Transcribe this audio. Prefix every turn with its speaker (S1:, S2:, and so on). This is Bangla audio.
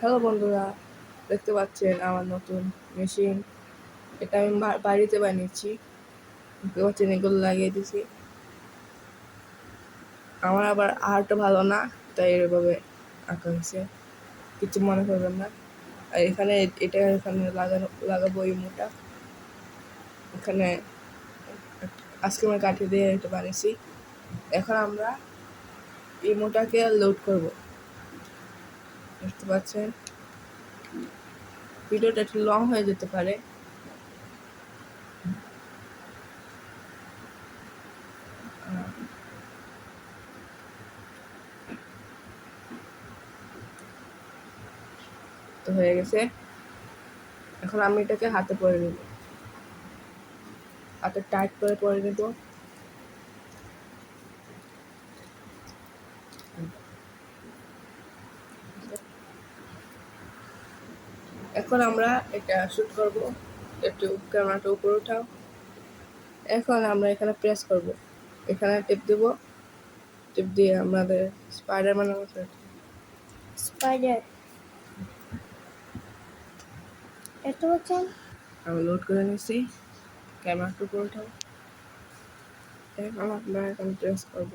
S1: হ্যালো বন্ধুরা, দেখতে পাচ্ছেন আমার নতুন মেশিন। এটা আমি বাড়িতে বানিয়েছি। দেখতে পাচ্ছেন, এগুলো লাগিয়ে দিয়েছি। আমার আবার আর্টটা ভালো না, তাই এভাবে আঁকা হয়েছে, কিছু মনে করবেন না। আর এখানে এখানে লাগাবো ইমোটা। এখানে আইসক্রিমের কাঠি দিয়ে এটা বানিয়েছি। এখন আমরা ইমোটাকে লোড করব। দেখতে পাচ্ছেন, ভিডিওটা একটু লং হয়ে যেতে পারে। তো হয়ে গেছে। এখন আমি এটাকে হাতে পরে নেব, হাতে টাইট করে পরে নেব। এখন আমরা এটা শুট করব। একটু ক্যামেরাটা উপরে উঠাও। এখন আমরা এখানে প্রেস করব, এখানে টিপ দেব। টিপ দিয়ে আমাদের স্পাইডারম্যানের মতো
S2: স্পাইডার দেখতে পাচ্ছেন।
S1: আমি লোড করে নিয়েছি। ক্যামেরাটা উপরে উঠাও। এখন আমরা এখানে প্রেস করব।